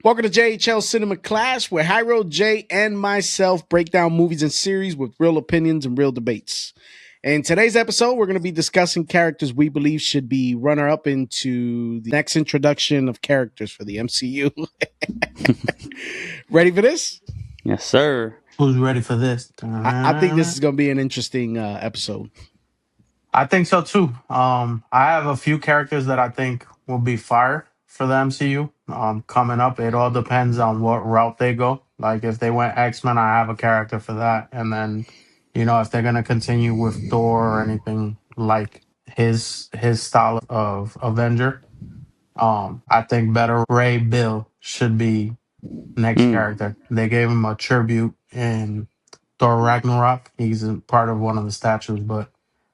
Welcome to JHL Cinema Clash, where Hyro, Jay, and myself break down movies and series with real opinions and real debates. In today's episode, we're going to be discussing characters we believe should be runner-up into the next introduction of characters for the MCU. Ready for this? Yes, sir. Who's ready for this? I think this is going to be an interesting episode. I think so too. I have a few characters that I think will be fire for the MCU. Coming up, it all depends on what route they go. Like if they went X-Men, I have a character for that, and then if they're gonna continue with Thor or anything like his style of Avenger, I think Better Ray Bill should be next character. They gave him a tribute in Thor Ragnarok. He's a part of one of the statues, but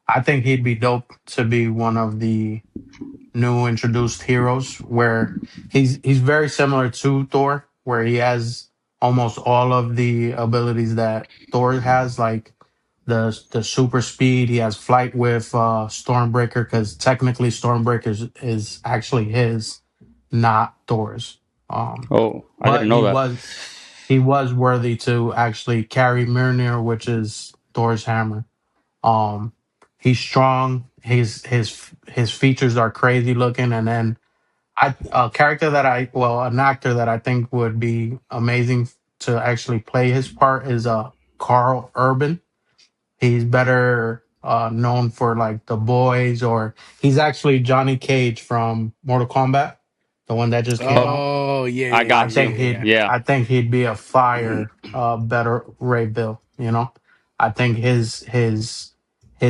I think he'd be dope to be one of the new introduced heroes where he's very similar to Thor, where he has almost all of the abilities that Thor has, like the super speed. He has flight with Stormbreaker, because technically Stormbreaker is actually his, not Thor's. I But didn't know that. he was worthy to actually carry Mjolnir, which is Thor's hammer. Um, he's strong. His features are crazy looking, and then an actor that I think would be amazing to actually play his part is Carl Urban. He's better known for like The Boys, or he's actually Johnny Cage from Mortal Kombat, the one that just came out. Oh, yeah. I got you. Yeah. Yeah. I think he'd be a fire, better Ray Bill. I think his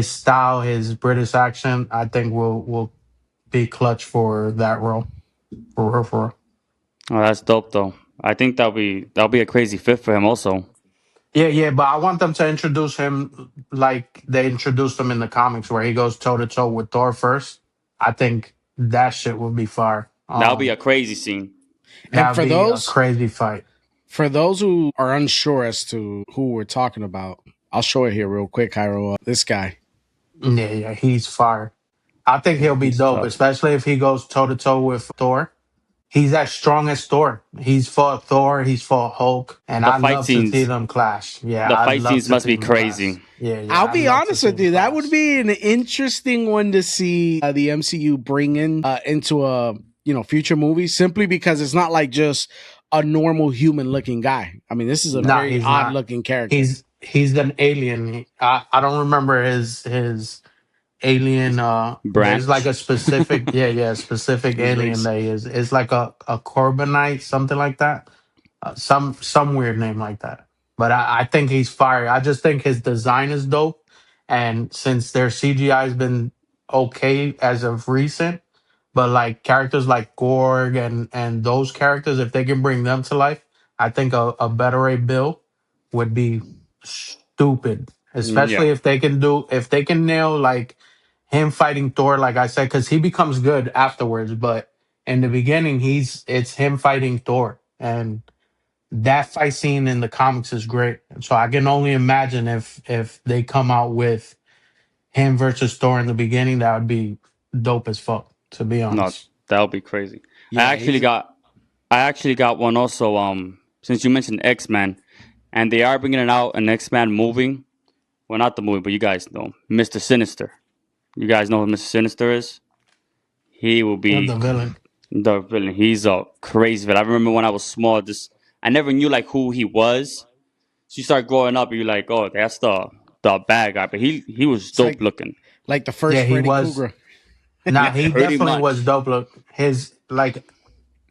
style, his British accent, I think will be clutch for that role. For real, for real. Oh, that's dope, though. I think that'll be a crazy fit for him, also. Yeah, but I want them to introduce him like they introduced him in the comics, where he goes toe to toe with Thor first. I think that shit will be fire. That'll be a crazy scene. And That'd be a crazy fight. For those who are unsure as to who we're talking about, I'll show it here real quick, Hyro. This guy. Yeah, he's fire. I think he'll be dope, tough. especially if he goes toe to toe with Thor. He's as strong as Thor. He's fought Thor. He's fought Hulk, and The I'd fight love to scenes- see them clash. Yeah, The I'd fight love scenes to must see be them crazy. clash. Yeah. I'll I'd be love to honest see with you. them That would clash. be an interesting one to see the MCU bring in into a future movie, simply because it's not like just a normal human looking guy. I mean, this is a very he's odd not. looking character. He's an alien. I don't remember his alien. Branch? There's like a specific specific His alien race. that he is. It's like a Corbinite, something like that. Some weird name like that. But I think he's fire. I just think his design is dope, and since their CGI has been okay as of recent, but like characters like Gorg and those characters, if they can bring them to life, I think a better Ray Bill would be stupid. Especially Yeah. if they can nail like him fighting Thor, like I said, because he becomes good afterwards. But in the beginning, it's him fighting Thor, and that fight scene in the comics is great. So I can only imagine if they come out with him versus Thor in the beginning, that would be dope as fuck. To be No, honest. that'll be crazy. Yeah, I actually got one also. Since you mentioned X-Men, and they are bringing out an X-Men movie. Well, not the movie, but you guys know Mr. Sinister. You guys know who Mr. Sinister is? He will be The villain. the villain. He's a crazy villain. I remember when I was small, I never knew like who he was. So you start growing up, you're like, oh, that's the bad guy. But he was dope like- looking. like the first Yeah, he Freddy was. Krueger. Nah, he Pretty definitely much. was dope. Look, his like.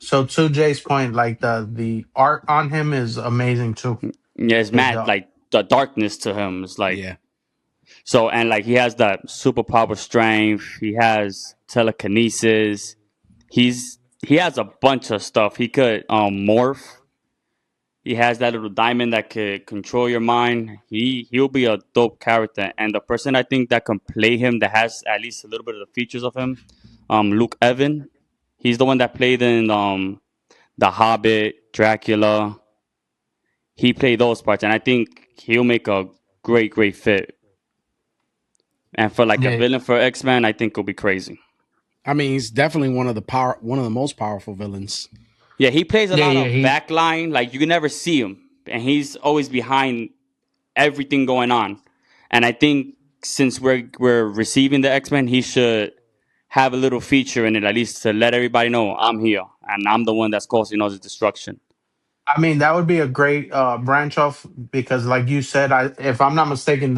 So to Jay's point, like the art on him is amazing too. Yeah, it's mad. dope. Like the darkness to him. It's like Yeah. so, and like he has that superpower strength. He has telekinesis. He has a bunch of stuff. He could morph. He has that little diamond that could control your mind. He'll be a dope character, and the person I think that can play him, that has at least a little bit of the features of him, Luke Evan. He's the one that played in The Hobbit, Dracula. He played those parts, and I think he'll make a great fit. And for like Yeah. a villain for X-Men, I think it'll be crazy. I mean, he's definitely one of the most powerful villains. Yeah, he plays a Yeah, lot yeah, of back line. Like you can never see him, and he's always behind everything going on. And I think since we're receiving the X Men, he should have a little feature in it, at least to let everybody know I'm here and I'm the one that's causing all this destruction. I mean, that would be a great branch off because, like you said, if I'm not mistaken,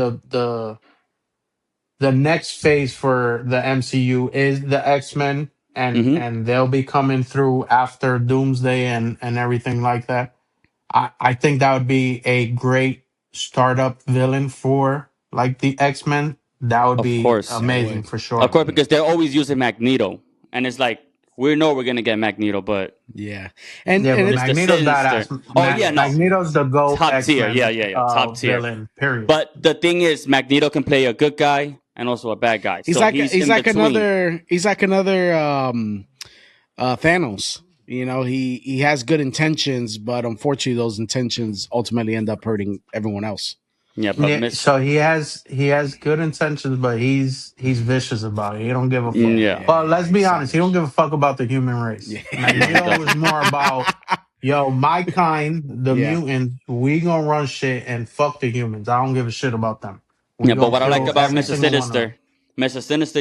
the next phase for the MCU is the X Men, Hmm. and they'll be coming through after Doomsday and everything like that. I think that would be a great startup villain for like the X Men. That would Of be course, That amazing would. for of sure. course, because they're always using Magneto, and it's like we know we're gonna get Magneto, but Yeah. And Yeah, and but it's Mr. Magneto's Sinister. badass. Oh yeah, no, yes, Magneto's yes. the GOAT top X tier. Yeah, Men yeah, yeah, top tier. villain. Period. But the thing is, Magneto can play a good guy and also a bad guy, He's so like he's in between. another Thanos. You know, he has good intentions, but unfortunately those intentions ultimately end up hurting everyone else. Yeah, but Yeah, Miss. so he has good intentions, but he's vicious about it. He don't give a fuck. Yeah, Well, Yeah, let's be he's honest. He don't savage. give a fuck about the human race. Yeah. no, he Magneto is doesn't. more about yo, my kind, the Yeah. mutants. We gonna run shit and fuck the humans. I don't give a shit about them. We Yeah, but gonna what I like kill about every Mr. Exactly. single one of them. Mr. Sinister,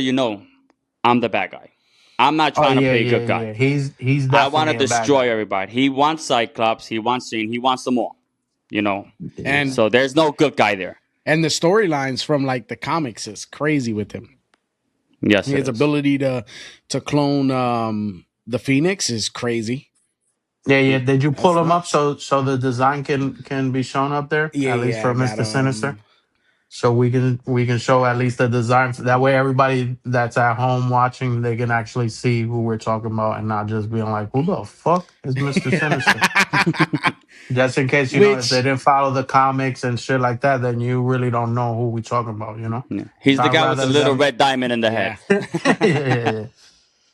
I'm the bad guy. I'm not Oh trying to yeah, play a yeah, good yeah. guy. He's I want to definitely a bad destroy guy. everybody. He wants Cyclops. He wants Jean. He wants them all. You know. And So there's no good guy there. and the storylines from like the comics is crazy with him. Yes, it His is. ability to clone the Phoenix is crazy. Yeah, yeah. Did you That's pull him up nuts. so the design can be shown up there Yeah, at least yeah, for I got Mister Sinister? So we can show at least the design. That way, everybody that's at home watching, they can actually see who we're talking about and not just being like, "Who the fuck is Mister Sinister?" Just in case if they Which didn't follow the comics and shit like that, then you really don't know who we talking about. Yeah. He's So the I'd guy with the rather little them. red diamond in the head. yeah. Yeah, yeah, yeah.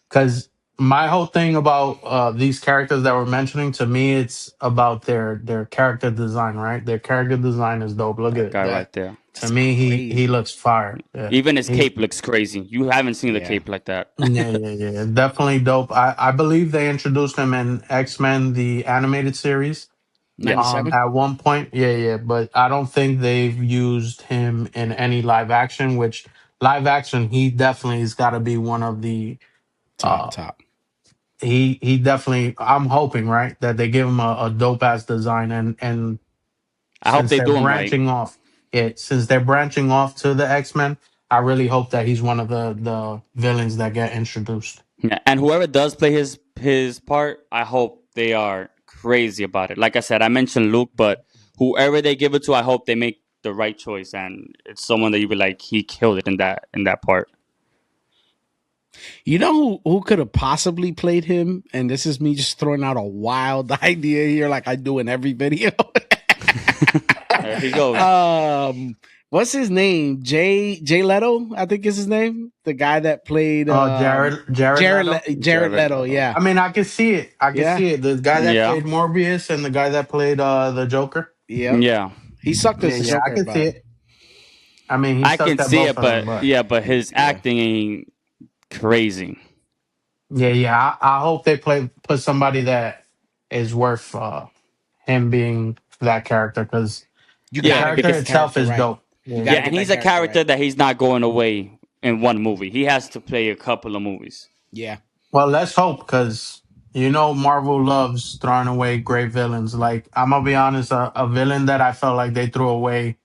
Because my whole thing about these characters that we're mentioning, to me, it's about their character design, right? Their character design is dope. Look at That it. guy That right there. To that's me, he crazy. looks fire. Yeah, Even his he's cape looks crazy. You haven't seen the Yeah. cape like that. yeah, yeah, yeah, definitely dope. I believe they introduced him in X Men the animated series. Yes. 97? At one point, yeah, yeah, but I don't think they've used him in any live action. Which live action, he definitely has got to be one of the Top, uh top. he definitely. I'm hoping right that they give him a dope ass design and I hope since they they're do him right. branching off, since they're branching off to the X Men, I really hope that he's one of the villains that get introduced. Yeah. And whoever does play his part, I hope they are crazy about it. Like I said, I mentioned Luke, but whoever they give it to, I hope they make the right choice and it's someone that you be like, he killed it in that part. You know who could have possibly played him? And this is me just throwing out a wild idea here, like I do in every video. There he goes. What's his name? Jay Leto, I think is his name. The guy that played Oh, Jared Leto. Jared Jared Leto. Leto. Yeah, I mean, I can see it. I can yeah, see it. The guy that Yeah. played Morbius and the guy that played the Joker. yep. Yeah. He sucked Yeah, as the yeah, I Joker, can see but it. I mean, he I sucked can at see both it, of them, but but yeah, but his yeah, acting ain't crazy. yeah, yeah. I hope they put somebody that is worth him being that character because you the Yeah, got to get character that because itself character is right. dope. You Yeah, got yeah, to yeah. get and that he's a character character right. that he's not going away in one movie. He has to play a couple of movies. Yeah, Well, let's hope because Marvel loves throwing away great villains. Like I'm gonna be honest, a villain that I felt like they threw away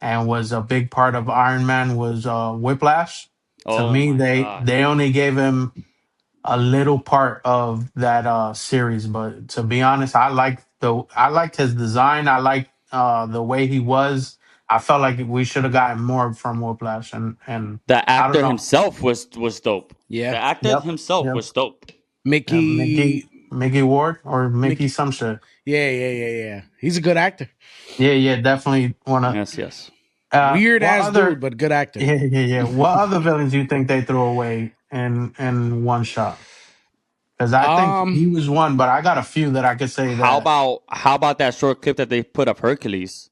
and was a big part of Iron Man was Whiplash. To Oh me, my they god. they only gave him a little part of that series, but to be honest, I liked his design. I liked the way he was. I felt like we should have gotten more from Whiplash, and The I don't actor know. himself was dope. The yeah. actor Yep, himself yep. was dope. Mickey Mickey, Mickey Ward or Mickey Mickey. some shit. Yeah, yeah, yeah, yeah. He's a good actor. Yeah, yeah, definitely wanna. Yes, yes. Weird What ass dude, other? but good actor. Yeah, yeah, yeah. What other villains do you think they threw away in one shot? Because I think Um, he was one, but I got a few that I could say that. How about that short clip that they put of Hercules?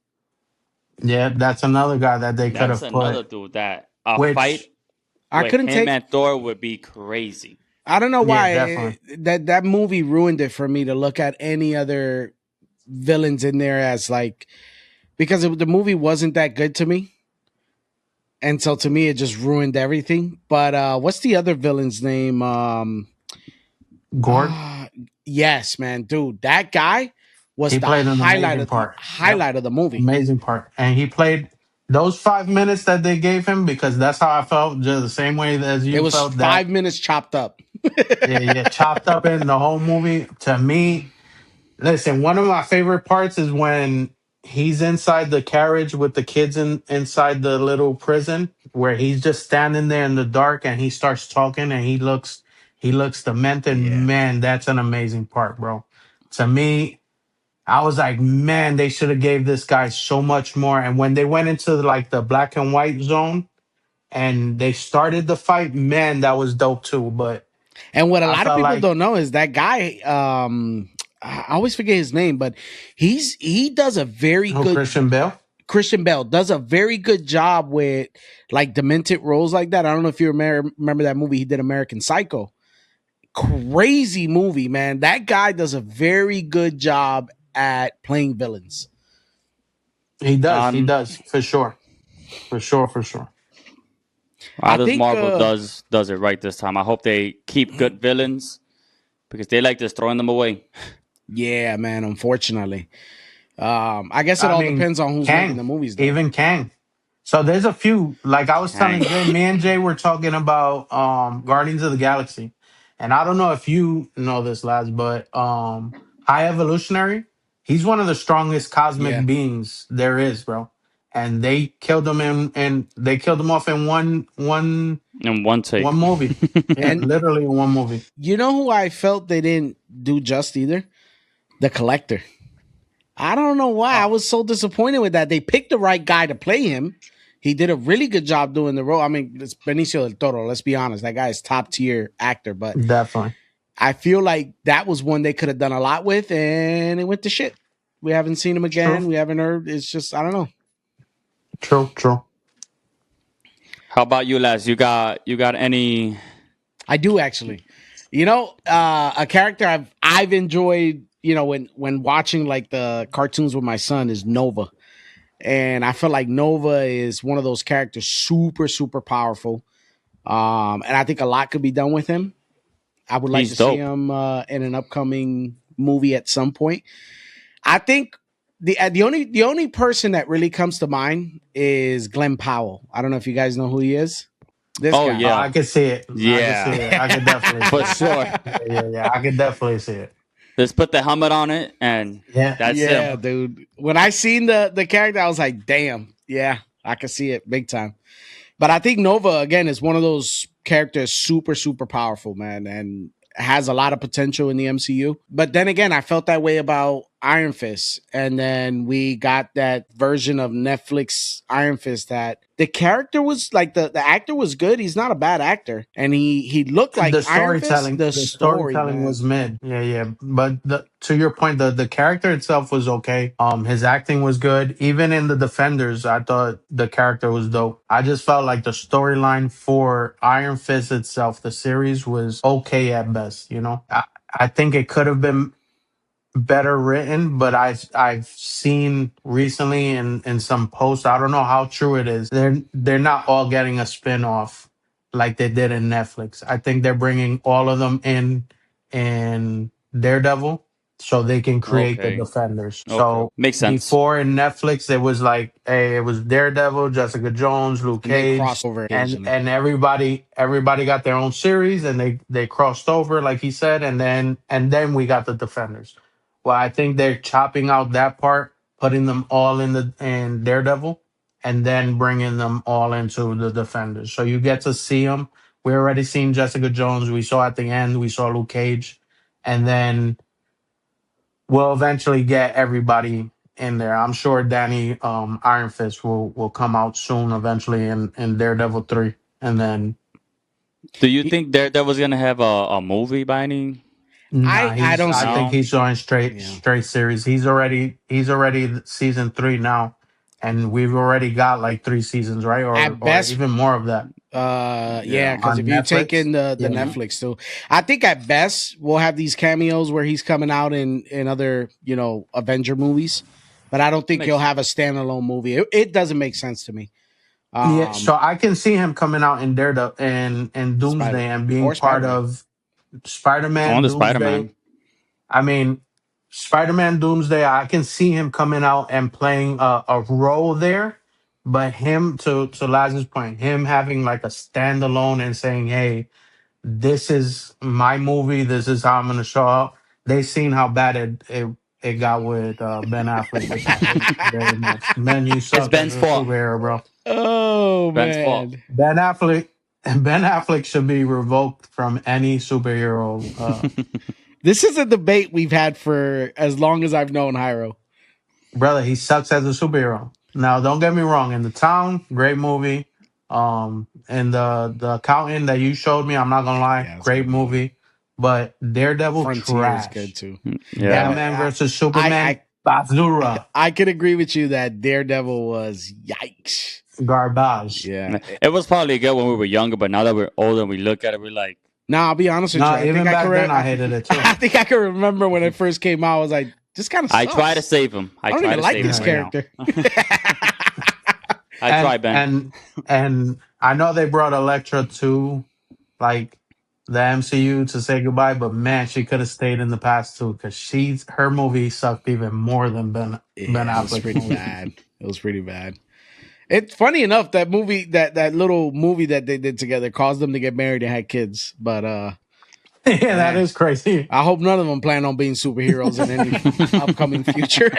Yeah, that's another guy that they could That's have put. another dude that a fight Which I with couldn't him take and Thor would be crazy. I don't know Yeah, why definitely. that movie ruined it for me to look at any other villains in there as like because the movie wasn't that good to me, and so to me it just ruined everything. But what's the other villain's name? Gord, Ah, yes, man, dude, that guy was he the played an amazing part. Yep, highlight of the movie. amazing part. And he played those 5 minutes that they gave him because that's how I felt, just the same way as It you was felt that. 5 minutes chopped up. Yeah, yeah, chopped up in the whole movie. To me, listen, one of my favorite parts is when he's inside the carriage with the kids inside the little prison, where he's just standing there in the dark and he starts talking and he looks demented. Yeah. Man, that's an amazing part, bro. To me, I was like, man, they should have gave this guy so much more. And when they went into like the black and white zone and they started the fight, man, that was dope too. But And what a I lot of felt people like, don't know is that guy. I always forget his name, but he does a very oh, good. Christian Bale. Christian Bell does a very good job with like demented roles like that. I don't know if you remember that movie he did, American Psycho. Crazy movie, man. That guy does a very good job at playing villains. He Um, does, for sure. For sure, for sure. I this think, Marvel does it right this time. I hope they keep good villains because they like just throwing them away. yeah, man. Unfortunately, I guess it I all mean, depends on who's making Kang, the movies, though. even Kang. So there's a few, like I was Kang. telling Jay, me and Jay were talking about Guardians of the Galaxy. And I don't know if you know this, lads, but High Evolutionary, he's one of the strongest Yeah, cosmic beings there is, bro. And they killed him and they killed him off in In one take. one movie. Yeah, and literally in one movie. you know who I felt they didn't do just either? The Collector. I don't know why. I Oh, was so disappointed with that. They picked the right guy to play him. He did a really good job doing the role. I mean, it's Benicio del Toro. Let's be honest. That guy is top tier actor, but definitely. I feel like that was one they could have done a lot with, and it went to shit. We haven't seen him True, again. We haven't heard. It's just I don't know. true, true. How about you, Les? You got any? I do actually. A character I've enjoyed. When watching like the cartoons with my son is Nova. And I feel like Nova is one of those characters super super powerful, and I think a lot could be done with him. I would like to He's see dope. him in an upcoming movie at some point. I think the only person that really comes to mind is Glenn Powell. I don't know if you guys know who he is. This Oh guy. yeah, I could see it. I could see yeah, it. I could definitely see for it. sure. Yeah, yeah, yeah. I could definitely see it. Just put the helmet on it, and Yeah. that's him. Yeah, dude. When I seen the character, I was like, damn, yeah, I can see it big time. But I think Nova again is one of those characters super super powerful, man, and has a lot of potential in the MCU. But then again, I felt that way about Iron Fist, and then we got that version of Netflix Iron Fist that the character was like the actor was good. He's not a bad actor, and he looked like the Iron Fist. storytelling The the story, storytelling man. was mid. Yeah, yeah. But to your point, the character itself was okay. His acting was good. Even in the Defenders, I thought the character was dope. I just felt like the storyline for Iron Fist itself, the series, was okay at best. I think it could have been better written, but I've seen recently in some posts. I don't know how true it is. They're not all getting a spin-off like they did in Netflix. I think they're bringing all of them in Daredevil so they can create the Okay, Defenders. okay, So makes sense. before in Netflix it was like, hey, it was Daredevil, Jessica Jones, Luke And they Cage, cross over and occasionally. and everybody got their own series and they crossed over like he said, and then we got the Defenders. Well, I think they're chopping out that part, putting them all in Daredevil, and then bringing them all into the Defenders. So you get to see them. We already seen Jessica Jones. We saw at the end. We saw Luke Cage, and then we'll eventually get everybody in there. I'm sure Danny Iron Fist will come out soon, eventually in Daredevil 3, and then Do you think there was gonna have a movie by any? nah, I don't I see it. think No. he's going straight Yeah. straight series. He's already season 3 now, and we've already got like 3 seasons, right? Or At or best, even more of that. Yeah, Yeah. because on if you take Netflix. in the Yeah. Hmm. Netflix too, I think at best we'll have these cameos where he's coming out in other Avenger movies, but I don't think he'll Makes have a sense. standalone movie. It doesn't make sense to me. Yeah, Um, so I can see him coming out in Daredevil and Spider Doomsday and being or Spider part Man. of Spider-Man, On the Spider Man. Doomsday. I mean, Spider-Man, Doomsday. I can see him coming out and playing a role there, but him to Laz's point, him having like a standalone and saying, "Hey, this is my movie. This is how I'm going to show up." They seen how bad it got with Ben Affleck, which I hate very much. Man, you It's suck as Ben's a fault. superhero, bro. Oh Ben's fault. man, Ben Affleck Ben Affleck should be revoked from any superhero. this is a debate we've had for as long as I've known Hyro. Brother, he sucks as a superhero. Now, don't get me wrong. In the Town, great movie. And the accountant that you showed me, I'm not gonna lie, Yeah, it's a great good movie. movie. But Daredevil, Frontier is good trash. too. Yeah, Yeah. but Batman versus I Superman, Bazura, I could agree with you that Daredevil was yikes. garbage. Yeah. It was probably good when we were younger, but now that we're older and we look at it, we're like, Now I'll be honest with you. No, I think even I can. back then I hated it too. I think I can remember when it first came out. I was like, "This kind of I try to sucks. save him. I I don't try even to like save this him right Yeah. now. character." I And try, Ben. and I know they brought Elektra to like the MCU to say goodbye, but man, she could have stayed in the past too because her movie sucked even more than Ben Yeah, it was Affleck's pretty movie. bad. It was pretty bad. It's funny enough that movie that little movie that they did together caused them to get married and had kids. But Yeah, that man, is crazy. I hope none of them plan on being superheroes in any upcoming future.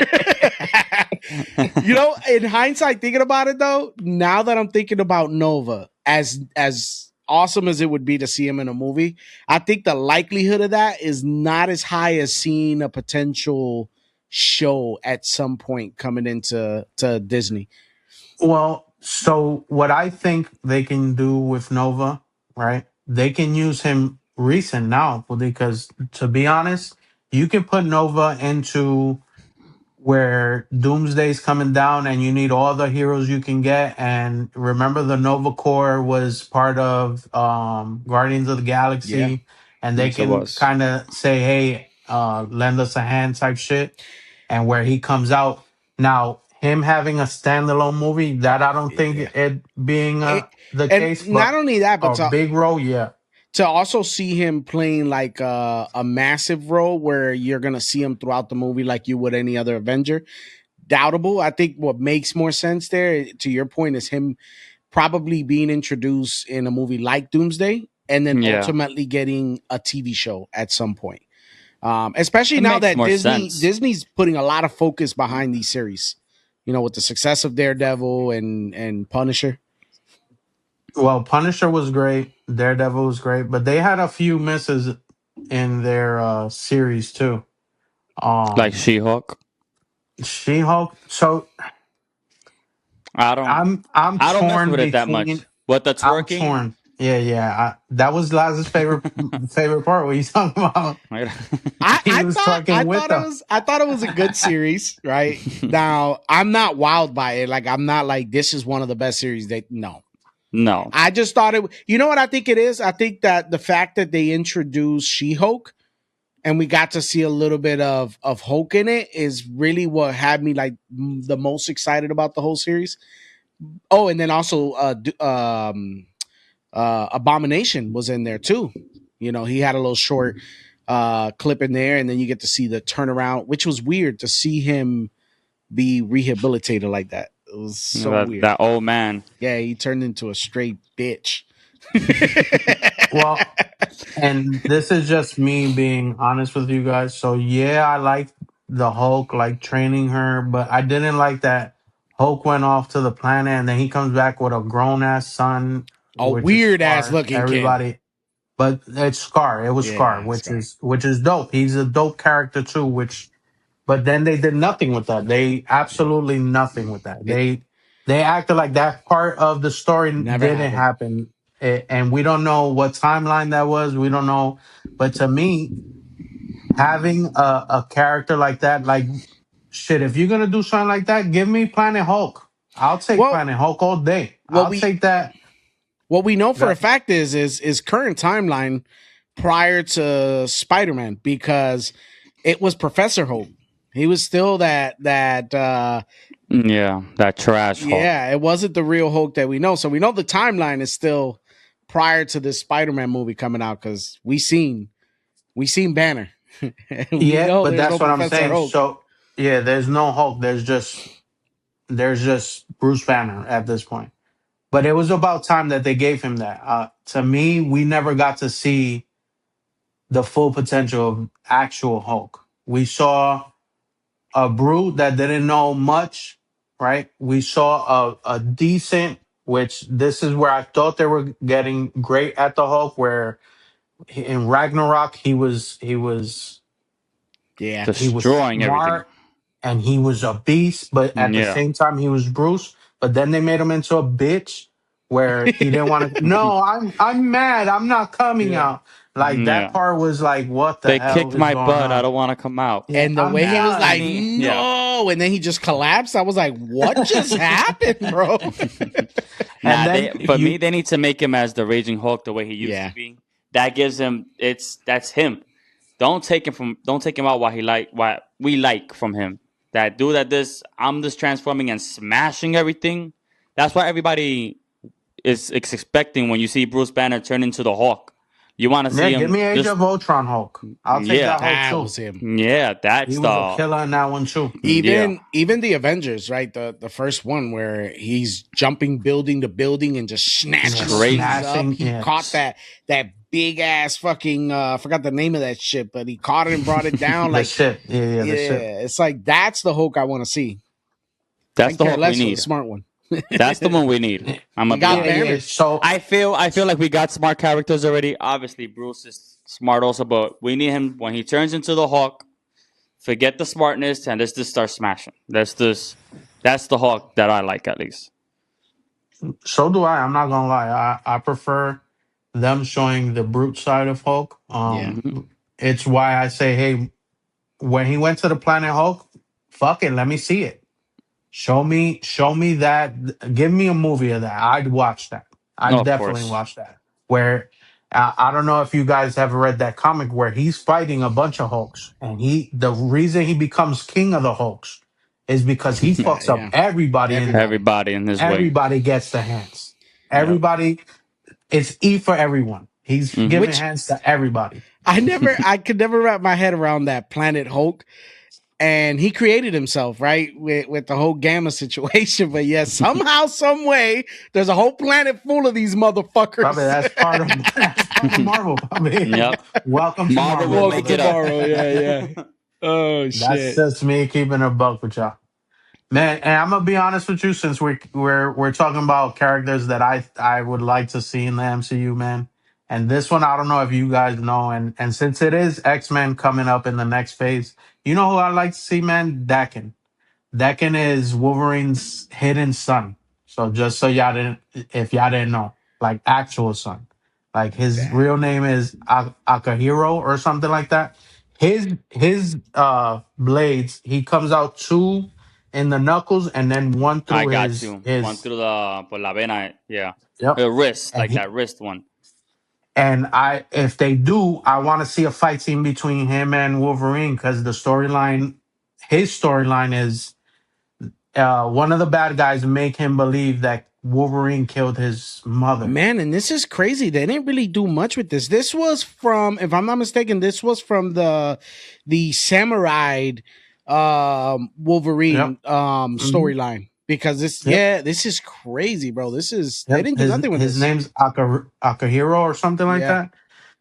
In hindsight, thinking about it though, now that I'm thinking about Nova, as awesome as it would be to see him in a movie, I think the likelihood of that is not as high as seeing a potential show at some point coming into to Disney. Well, so what I think they can do with Nova, right? They can use him recent now because to be honest, you can put Nova into where Doomsday's coming down and you need all the heroes you can get. And remember, the Nova Corps was part of Guardians of the Yeah. Galaxy, and they Yes, it can was. kind of say, "Hey, lend us a hand," type shit. And where he comes out now, him having a standalone movie that I don't think Yeah. it being It- the and case, not but only that, but a big role, yeah. to also see him playing like a massive role where you're gonna see him throughout the movie like you would any other Avenger. Doubtable. I think what makes more sense there, to your point, is him probably being introduced in a movie like Doomsday, and then Yeah. ultimately getting a TV show at some point. Especially It now makes that more sense. Disney's putting a lot of focus behind these series. With the success of Daredevil and Punisher. Well, Punisher was great, Daredevil was great, but they had a few misses in their series too. Like Um, She-Hulk. She-Hulk. So I don't I'm I don't mess torn with it that much. between. What the I'm twerking? torn. Yeah, yeah. That was Laz's favorite part. What you talking about? He was I talking with thought it them. was I thought it was a good series, right? Now I'm not wowed by it. Like I'm not like this is one of the best series. No, No. I just thought it. You know what I think it is? I think that the fact that they introduced She-Hulk and we got to see a little bit of Hulk in it is really what had me like the most excited about the whole series. Oh, and then also Abomination was in there too. He had a little short clip in there, and then you get to see the turnaround, which was weird to see him be rehabilitated like that. It was so weird. That old man. Yeah, he turned into a straight bitch. Well, and this is just me being honest with you guys. So yeah, I like the Hulk, like training her, but I didn't like that Hulk went off to the planet and then he comes back with a grown ass son, A which is weird ass Scar. looking kid. Everybody, but it's Scar. It was Scar, Yeah, which Scar. is dope. He's a dope character too. But then they did nothing with that. They Yeah. absolutely nothing with that. It They acted like that part of the story never didn't happened. happen, and we don't know what timeline that was. We don't know. But to me, having a character like that, like shit, if you're gonna do something like that, give me Planet Hulk. I'll take Well, Planet Hulk all day. well, I'll we take that. What we know for a That, fact is current timeline prior to Spider-Man, because it was Professor Hulk. He was still that Yeah, that trash Hulk. yeah, it wasn't the real Hulk that we know. So we know the timeline is still prior to this Spider-Man movie coming out, because we seen Banner. And we yeah, know but there's no that's what I'm Professor saying. Hulk. So yeah, there's no Hulk. There's just Bruce Banner at this point. But it was about time that they gave him that. To me, we never got to see the full potential of actual Hulk. We saw a brute that didn't know much, right? We saw a decent, which this is where I thought they were getting great at the Hulk, where in Ragnarok Yeah. he was Destroying everything. smart and he was a beast, but at the Yeah. same time he was Bruce. But then they made him into a bitch where he didn't want to. No, I'm mad. I'm not coming Yeah. out. Like that Yeah. part was like, what the They hell kicked is my going butt. I on? don't want to come out. Yeah, And the I'm way he was done. like, Yeah. no, and then he just collapsed. I was like, what just happened, bro? And Nah, then for me, you, they need to make him as the Raging Hulk the way he used to Yeah. be. That gives him that's him. Don't take him out what we like from him. That dude that this I'm just transforming and smashing everything. That's what everybody is expecting when you see Bruce Banner turn into the Hawk. You want to yeah, see give him me Age just of Ultron Hulk. I'll take yeah that Hulk That too. was him. yeah. He That's was a the killer in that one too. yeah. Even the Avengers, right? The first one where he's jumping building to building and just Yeah, snatching Crazy. things up. smashing. He Yeah, caught that big ass fucking I forgot the name of that shit, but he caught it and brought it down. the Like, ship. Yeah, the ship. yeah, it's like that's the Hulk I want to see. I That's can the care Hulk we less for the need. smart one. That's the one we need. Yeah, I'm gonna You be got honest. yeah. Banner. So I feel like we got smart characters already. Obviously, Bruce is smart also, but we need him when he turns into the Hawk. Forget the smartness and let's just start smashing. That's the Hawk that I like at least. so do I. I'm not gonna lie. I prefer them showing the brute side of Hulk. Yeah. Mhm. It's why I say, hey, when he went to the planet Hulk, fuck it, let me see it. Show me that. Give me a movie of that. I'd watch that. No, I'd of definitely course. watch that. Where I don't know if you guys have read that comic where he's fighting a bunch of Hulks, and the reason he becomes king of the Hulks is because he fucks up Yeah. everybody in there. Everybody. Everybody in his way. Everybody gets the hands. Yep. Everybody, it's E for everyone. He's Hmm. giving Which hands to everybody. I could never wrap my head around that Planet Hulk. And he created himself, right, with the whole gamma situation. But yes, somehow, some way, there's a whole planet full of these Probably motherfuckers. that's part of Marvel. Probably. Yep. Welcome to Marvel Marvel, will Welcome make to it brother. up. Morrow. Yeah, yeah. Oh That's shit. just me keeping a buck with y'all. Man, and I'm gonna be honest with you, since we're talking about characters that I would like to see in the MCU, man. And this one, I don't know if you guys know, and since it is X-Men coming up in the next phase, you know who I like to see, man? Dakin. Dakin is Wolverine's hidden son. So just so y'all didn't, if y'all didn't know, like actual son, like his Damn. real name is Akahiro or something like that. His blades, he comes out two in the knuckles and then one I through got you. One his through the por la vena. Yeah. yep. The wrist, And like he that wrist one. and I if they do, I want to see a fight scene between him and Wolverine because his storyline is one of the bad guys make him believe that Wolverine killed his mother. Man, and this is crazy. They didn't really do much with this. This was from, if I'm not mistaken, this was from the Samurai Yep. Wolverine Hmm. storyline. Because Yep. this is crazy, bro. They Yep. didn't do nothing with His this. name's Akahiro or something like Yeah. that.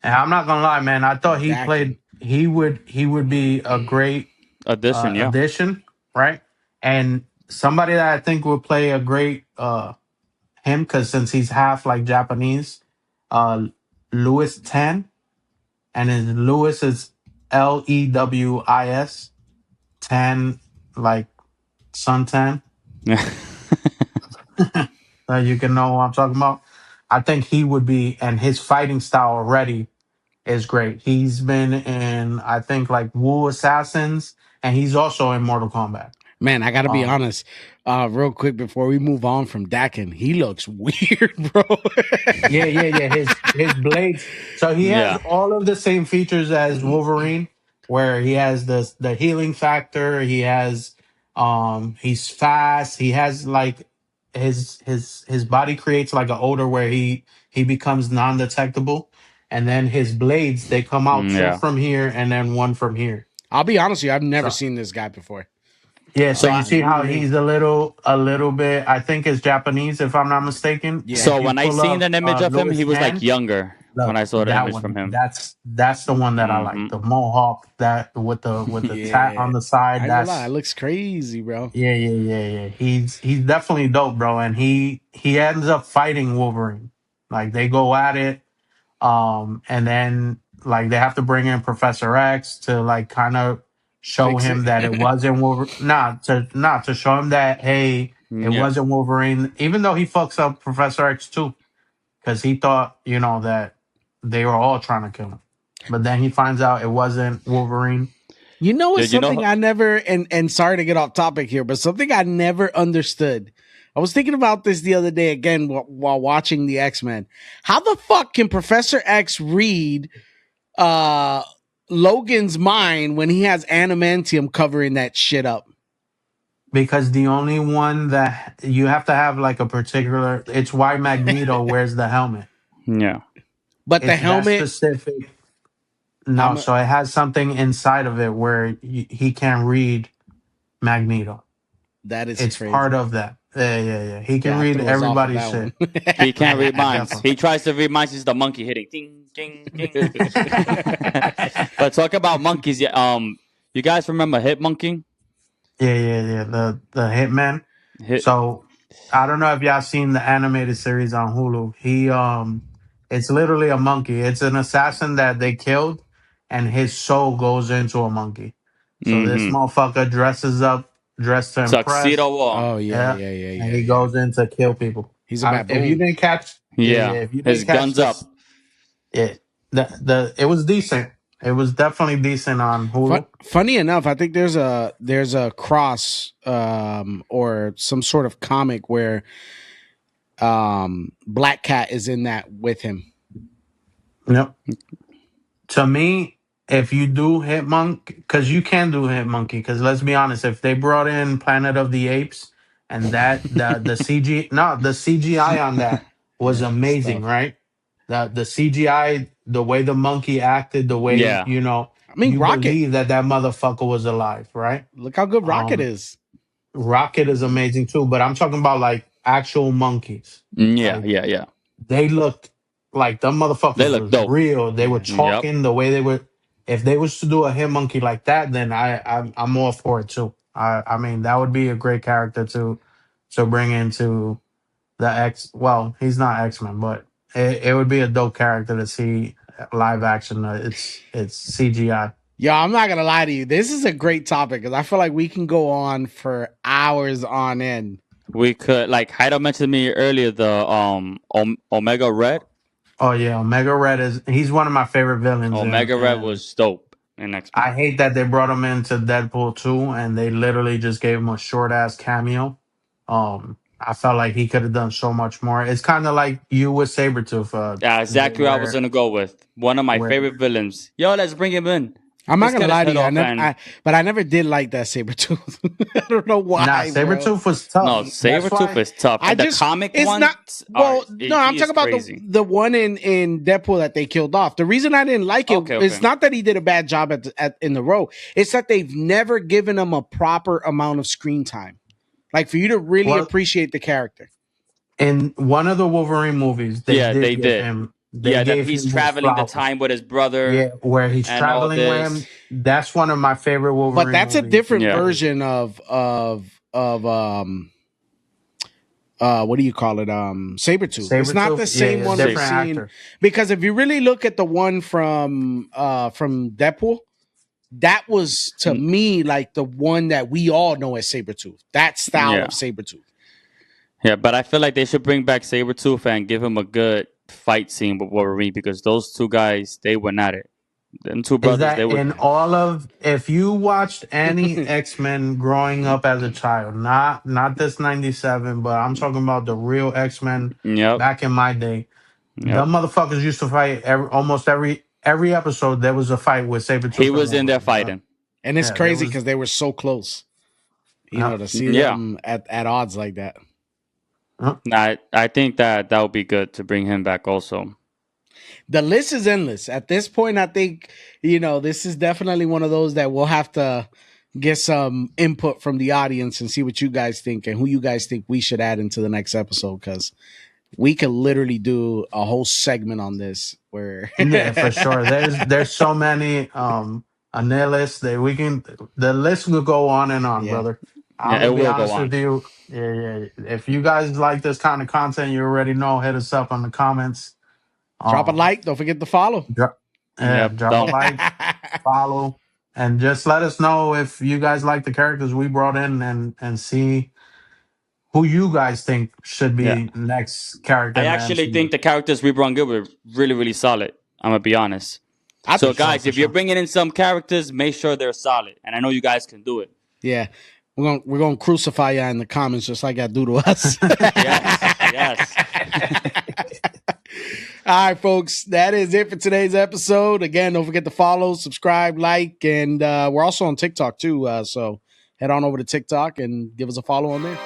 And I'm not gonna lie, man. I thought Dakin. he would be a great Addition, yeah. addition, right? And somebody that I think would play a great him because since he's half like Japanese, uh Louis Tan, and his Louis is Lewis Tan, like suntan. You can know what I'm talking about. I think he would be, and his fighting style already is great. He's been in, I think, like Wu Assassins, and he's also in Mortal Kombat. Man, I gotta be Um, honest, real quick before we move on from Dakin. He looks weird, bro. yeah. His blades. So he has Yeah. all of the same features as Wolverine, where he has the healing factor. He has he's fast. He has like his body creates like an odor where he becomes non-detectable, and then his blades they come out two Yeah. from here and then one from here. I'll be honest with you, I've never So seen this guy before. yeah, so So you I, see New to how me. he's a little bit. I think it's Japanese, if I'm not mistaken. Yeah. If so you when I pull seen up an image of him, Lewis' he was like hand, younger when look I saw the that image one. from him. That's the one that I like. Hmm. The mohawk that with the tat Yeah. on the side. I ain't gonna lie, it That's looks crazy, bro. yeah. He's definitely dope, bro. And he ends up fighting Wolverine. Like they go at it. And then like they have to bring in Professor X to like kind of show Fix him that it it. wasn't Wolverine. Not to show him that hey, it Yeah. wasn't Wolverine. Even though he fucks up Professor X too, because he thought that they were all trying to kill him, but then he finds out it wasn't Wolverine. You know, it's Did you something know? I never, and sorry to get off topic here, but something I never understood. I was thinking about this the other day again while watching the X-Men. How the fuck can Professor X read uh Logan's mind when he has adamantium covering that shit up? Because the only one that you have to have like a particular, it's why Magneto wears the helmet. Yeah. But the It's that helmet, specific. No, I'm a, so it has something inside of it where he can read Magneto. that is It's part crazy. of that. Yeah. He can Yeah, I read threw us off with everybody's that one. shit. He can't read minds. Definitely. He tries to read minds. He's the monkey hitting ding ding ding. But talk about monkeys. Yeah. You guys remember Hit Monkey? Yeah. The Hitman. Hit. So I don't know if y'all seen the animated series on Hulu. It's literally a monkey. It's an assassin that they killed, and his soul goes into a monkey. So this Mm-hmm. motherfucker dresses up, dressed to impress. Tuxedo Wong. Oh yeah, Yeah, yeah, yeah, and yeah, he yeah. goes in to kill people. He's a If you baboon. didn't catch, Yeah. if you His didn't catch guns up. this, it it was decent. It was definitely decent on Hulu. Funny enough, I think there's a cross or some sort of comic where Black Cat is in that with him. Yep. To me, if you do Hitmonkey, because you can do Hitmonkey, because let's be honest, if they brought in Planet of the Apes and that the CG no the CGI on that was Yeah, good amazing, stuff. right? The CGI, the way the monkey acted, the way Yeah. I mean, you Rocket. believe that motherfucker was alive, right? Look how good Rocket Um, is. Rocket is amazing too, but I'm talking about like actual monkeys. Yeah. Like Yeah. Yeah. they looked like them They motherfuckers look was dope. real. They were Yeah. Yep. talking the way they were. If they was to do a hit monkey like that, then I'm all for it too. I mean that would be a great character to bring into the X. Well, he's not X Men, but it would be a dope character to see live action. It's CGI. Yo, I'm not gonna lie to you. This is a great topic because I feel like we can go on for hours on end. We could like Heido mentioned me earlier the Omega Red. Oh yeah, Omega Red he's one of my favorite villains, Omega Red and was dope in X Men. I hate that they brought him into Deadpool 2 and they literally just gave him a short ass cameo. I felt like he could have done so much more. It's kind of like you with Sabretooth, Yeah, exactly what I was where gonna go with. One of my where favorite villains. Yo, let's bring him in. I'm not Let's gonna cut his lie to head you. off and But I never did like that Sabretooth. I don't know nah, why, bro. Sabretooth was no, tough. That's Sabretooth why is tough. I And the just comic it's not ones are well, no, I'm he is talking about crazy. the one in Deadpool that they killed off. The reason I didn't like it Okay, is okay. not that he did a bad job in the role. It's that they've never given him a proper amount of screen time. Like for you to really well appreciate the character. in one of the Wolverine movies Yeah, they did. they Yeah, that gave he's him his traveling the flowers. time with his brother Yeah, where he's and all traveling with this. him. That's one of my favorite But Wolverine that's a movies different Yeah. because version of what do you call it? Sabretooth. It's not the Sabretooth, same one we've different seen. actor. Because if you really look at the one from Deadpool, that was to me like the one that we all know as Sabretooth. That style Yeah. of Sabretooth. Yeah, but I feel like they should bring back Sabretooth and give him a good fight scene with Wolverine because those two guys, they went at it. Them two Is brothers, they that would. in all of, if you watched any X-Men growing up as a child, not this 97, but I'm talking about the real X-Men Yep, back in my day, the yep. motherfuckers used to fight almost every episode. There was a fight with He Sabretooth and was in there Wolverine, bro. fighting. And it's Yeah, there crazy was. because they were so close, Yeah, to see Yeah, them at odds like that. yeah. I think that would be good to bring him back also. The list is endless. At this point, I think, this is definitely one of those that we'll have to get some input from the audience and see what you guys think and who you guys think we should add into the next episode, because we could literally do a whole segment on this where Yeah, for sure. There's so many on their list that we can, the list will go on and on, yeah. brother. I'm Yeah, it gonna be will go honest on. with you. Yeah, yeah. If you guys like this kind of content, you already know, hit us up on the comments. Drop a Um like, don't forget to follow. drop, yeah, Yep, drop a don't. like, follow, and just let us know if you guys like the characters we brought in, and see who you guys think should Yeah, be next character I in the actually MCU. think the characters we brought in were really, really solid. I'm gonna be honest. I So, think so. Sure, guys, for if you're sure. bringing in some characters, make sure they're solid. And I know you guys can do it. Yeah. We're gonna crucify you in the comments just like I do to us. Yes, yes. All right, folks. That is it for today's episode. Again, don't forget to follow, subscribe, like, and we're also on TikTok too. So head on over to TikTok and give us a follow on there.